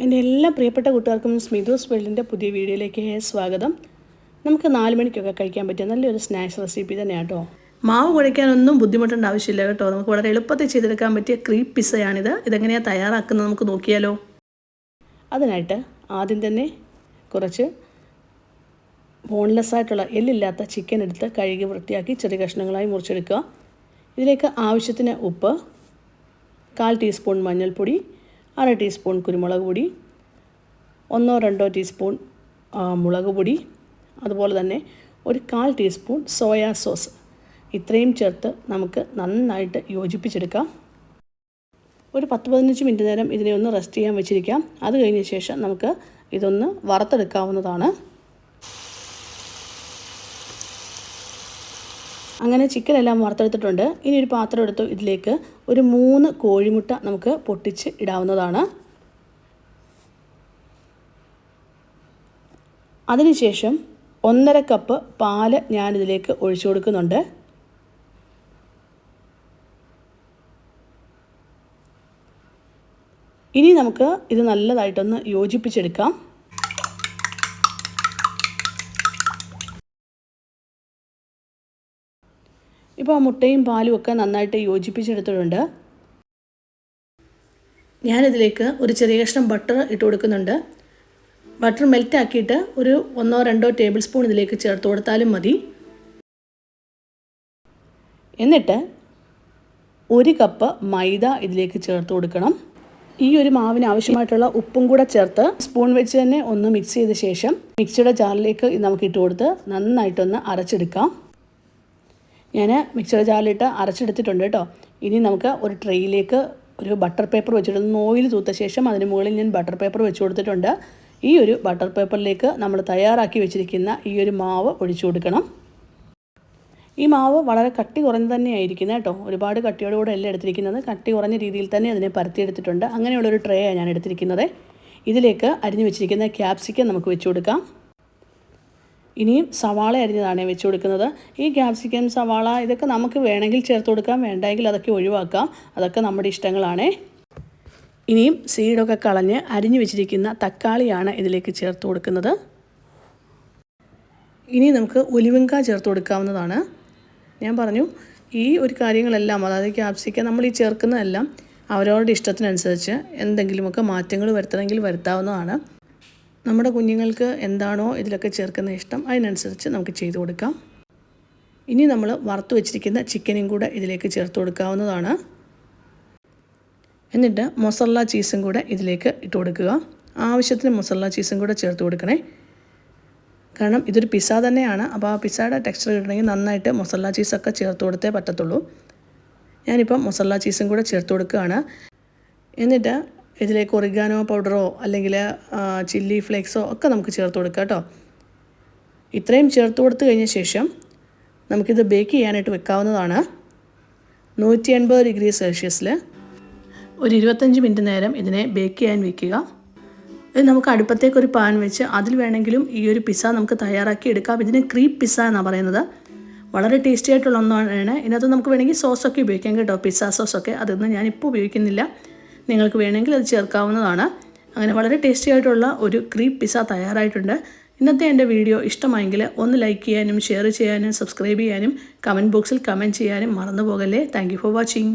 എൻ്റെ എല്ലാ പ്രിയപ്പെട്ട കൂട്ടുകാർക്കും സ്മിതൂസ് വേൾഡിൻ്റെ പുതിയ വീഡിയോയിലേക്ക് സ്വാഗതം. നമുക്ക് 4 മണിക്കൊക്കെ കഴിക്കാൻ പറ്റിയ നല്ലൊരു സ്നാക്സ് റെസിപ്പി തന്നെയാണ് കേട്ടോ. മാവ് കുഴയ്ക്കാനൊന്നും ബുദ്ധിമുട്ടേണ്ട ആവശ്യമില്ല കേട്ടോ. നമുക്ക് വളരെ എളുപ്പത്തിൽ ചെയ്തെടുക്കാൻ പറ്റിയ ക്രീപ്പ് പിസ്സയാണിത്. ഇതെങ്ങനെയാണ് തയ്യാറാക്കുന്നത് നമുക്ക് നോക്കിയാലോ. അതിനായിട്ട് ആദ്യം തന്നെ കുറച്ച് ബോൺലെസ് ആയിട്ടുള്ള എല്ലില്ലാത്ത ചിക്കൻ എടുത്ത് കഴുകി വൃത്തിയാക്കി ചെറിയ കഷ്ണങ്ങളായി മുറിച്ചെടുക്കുക. ഇതിലേക്ക് ആവശ്യത്തിന് ഉപ്പ്, 1/4 ടീസ്പൂൺ മഞ്ഞൾപ്പൊടി, 1/2 ടീസ്പൂൺ കുരുമുളക് പൊടി, 1-2 ടീസ്പൂൺ മുളക് പൊടി, അതുപോലെ തന്നെ ഒരു 1/4 ടീസ്പൂൺ സോയാ സോസ്. ഇത്രയും ചേർത്ത് നമുക്ക് നന്നായിട്ട് യോജിപ്പിച്ചെടുക്കാം. ഒരു 10-15 മിനിറ്റ് നേരം ഇതിനെ ഒന്ന് റെസ്റ്റ് ചെയ്യാൻ വെച്ചിരിക്കാം. അത് കഴിഞ്ഞ ശേഷം നമുക്ക് ഇതൊന്ന് വറുത്തെടുക്കാവുന്നതാണ്. അങ്ങനെ ചിക്കൻ എല്ലാം വറുത്തെടുത്തിട്ടുണ്ട്. ഇനി ഒരു പാത്രം എടുത്തു ഇതിലേക്ക് ഒരു 3 കോഴിമുട്ട നമുക്ക് പൊട്ടിച്ച് ഇടാവുന്നതാണ്. അതിനുശേഷം 1.5 കപ്പ് പാല് ഞാനിതിലേക്ക് ഒഴിച്ചു കൊടുക്കുന്നുണ്ട്. ഇനി നമുക്ക് ഇത് നല്ലതായിട്ടൊന്ന് യോജിപ്പിച്ചെടുക്കാം. ഇപ്പോൾ മുട്ടയും പാലും ഒക്കെ നന്നായിട്ട് യോജിപ്പിച്ചെടുത്തിട്ടുണ്ട്. ഞാനിതിലേക്ക് ഒരു ചെറിയ കഷ്ണം ബട്ടർ ഇട്ട് കൊടുക്കുന്നുണ്ട്. ബട്ടർ മെൽറ്റാക്കിയിട്ട് ഒരു 1-2 ടേബിൾ സ്പൂൺ ഇതിലേക്ക് ചേർത്ത് കൊടുത്താലും മതി. എന്നിട്ട് 1 കപ്പ് മൈദ ഇതിലേക്ക് ചേർത്ത് കൊടുക്കണം. ഈ ഒരു മാവിന് ആവശ്യമായിട്ടുള്ള ഉപ്പും കൂടെ ചേർത്ത് സ്പൂൺ വെച്ച് തന്നെ ഒന്ന് മിക്സ് ചെയ്ത ശേഷം മിക്സിയുടെ ജാറിലേക്ക് നമുക്ക് ഇട്ട് കൊടുത്ത് നന്നായിട്ടൊന്ന് അരച്ചെടുക്കാം. ഞാൻ മിക്സിയുടെ ജാറിലിട്ട് അരച്ചെടുത്തിട്ടുണ്ട് കേട്ടോ. ഇനി നമുക്ക് ഒരു ട്രെയിലേക്ക് ഒരു ബട്ടർ പേപ്പർ വെച്ചിട്ടൊന്ന് ഓയിൽ തൂത്ത ശേഷം അതിന് മുകളിൽ ഞാൻ ബട്ടർ പേപ്പർ വെച്ച് കൊടുത്തിട്ടുണ്ട്. ഈ ഒരു ബട്ടർ പേപ്പറിലേക്ക് നമ്മൾ തയ്യാറാക്കി വെച്ചിരിക്കുന്ന ഈ ഒരു മാവ് ഒഴിച്ചു കൊടുക്കണം. ഈ മാവ് വളരെ കട്ടി കുറഞ്ഞ് തന്നെയായിരിക്കുന്നത് കേട്ടോ. ഒരുപാട് കട്ടിയോടുകൂടെ അല്ല എടുത്തിരിക്കുന്നത്. കട്ടി കുറഞ്ഞ രീതിയിൽ തന്നെ അതിനെ പരത്തിയെടുത്തിട്ടുണ്ട്. അങ്ങനെയുള്ളൊരു ട്രേയാണ് ഞാൻ എടുത്തിരിക്കുന്നത്. ഇതിലേക്ക് അരിഞ്ഞു വെച്ചിരിക്കുന്ന ക്യാപ്സിക്കം നമുക്ക് വെച്ച് കൊടുക്കാം. ഇനിയും സവാള അരിഞ്ഞതാണ് വെച്ച് കൊടുക്കുന്നത്. ഈ ക്യാപ്സിക്കം, സവാള ഇതൊക്കെ നമുക്ക് വേണമെങ്കിൽ ചേർത്ത് കൊടുക്കാം, വേണ്ടെങ്കിൽ അതൊക്കെ ഒഴിവാക്കാം. അതൊക്കെ നമ്മുടെ ഇഷ്ടങ്ങളാണ്. ഇനിയും സീഡൊക്കെ കളഞ്ഞ് അരിഞ്ഞു വെച്ചിരിക്കുന്ന തക്കാളിയാണ് ഇതിലേക്ക് ചേർത്ത് കൊടുക്കുന്നത്. ഇനി നമുക്ക് ഉലുവങ്ക ചേർത്ത് കൊടുക്കാവുന്നതാണ്. ഞാൻ പറഞ്ഞു ഈ ഒരു കാര്യങ്ങളെല്ലാം, അതായത് ക്യാപ്സിക്കം നമ്മൾ ഈ ചേർക്കുന്നതെല്ലാം അവരവരുടെ ഇഷ്ടത്തിനനുസരിച്ച് എന്തെങ്കിലുമൊക്കെ മാറ്റങ്ങൾ വരുത്തണമെങ്കിൽ വരുത്താവുന്നതാണ്. നമ്മുടെ കുഞ്ഞുങ്ങൾക്ക് എന്താണോ ഇതിലൊക്കെ ചേർക്കുന്ന ഇഷ്ടം അതിനനുസരിച്ച് നമുക്ക് ചെയ്തു കൊടുക്കാം. ഇനി നമ്മൾ വറുത്ത് വെച്ചിരിക്കുന്ന ചിക്കനും കൂടെ ഇതിലേക്ക് ചേർത്ത് കൊടുക്കാവുന്നതാണ്. എന്നിട്ട് മൊസറല്ല ചീസും കൂടെ ഇതിലേക്ക് ഇട്ട് കൊടുക്കുക. ആവശ്യത്തിന് മൊസറല്ല ചീസും കൂടെ ചേർത്ത് കൊടുക്കണേ. കാരണം ഇതൊരു പിസ്സ തന്നെയാണ്. അപ്പോൾ ആ പിസ്സയുടെ ടെക്സ്ചർ കിട്ടണമെങ്കിൽ നന്നായിട്ട് മൊസറല്ല ചീസൊക്കെ ചേർത്ത് കൊടുത്തേ പറ്റത്തുള്ളൂ. ഞാനിപ്പം മൊസറല്ല ചീസും കൂടെ ചേർത്ത് കൊടുക്കുകയാണ്. എന്നിട്ട് ഇതിലേക്ക് ഒറിഗാനോ പൗഡറോ അല്ലെങ്കിൽ ചില്ലി ഫ്ലേക്സോ ഒക്കെ നമുക്ക് ചേർത്ത് കൊടുക്കാം കേട്ടോ. ഇത്രയും ചേർത്ത് കൊടുത്തു കഴിഞ്ഞ ശേഷം നമുക്കിത് ബേക്ക് ചെയ്യാനായിട്ട് വെക്കാവുന്നതാണ്. 180 ഡിഗ്രി സെൽഷ്യസിൽ ഒരു 25 മിനിറ്റ് നേരം ഇതിനെ ബേക്ക് ചെയ്യാൻ വയ്ക്കുക. ഇത് നമുക്ക് അടുപ്പത്തേക്ക് ഒരു പാൻ വെച്ച് അതിൽ വേണമെങ്കിലും ഈ ഒരു പിസ്സ നമുക്ക് തയ്യാറാക്കി എടുക്കാം. ഇതിന് ക്രീപ്പ് പിസ്സ എന്നാണ് പറയുന്നത്. വളരെ ടേസ്റ്റി ആയിട്ടുള്ള ഒന്നാണ്. ഇതിനകത്ത് നമുക്ക് വേണമെങ്കിൽ സോസൊക്കെ ഉപയോഗിക്കാം കേട്ടോ, പിസ്സ സോസൊക്കെ. അതൊന്നും ഞാനിപ്പോൾ ഉപയോഗിക്കുന്നില്ല. നിങ്ങൾക്ക് വേണമെങ്കിൽ അത് ചേർക്കാവുന്നതാണ്. അങ്ങനെ വളരെ ടേസ്റ്റി ആയിട്ടുള്ള ഒരു ക്രീപ്പ് പിസ്സ തയ്യാറായിട്ടുണ്ട്. ഇന്നത്തെ എൻ്റെ വീഡിയോ ഇഷ്ടമായെങ്കിൽ ഒന്ന് ലൈക്ക് ചെയ്യാനും ഷെയർ ചെയ്യാനും സബ്സ്ക്രൈബ് ചെയ്യാനും കമൻറ്റ് ബോക്സിൽ കമൻറ്റ് ചെയ്യാനും മറന്നു പോകല്ലേ. Thank you for watching.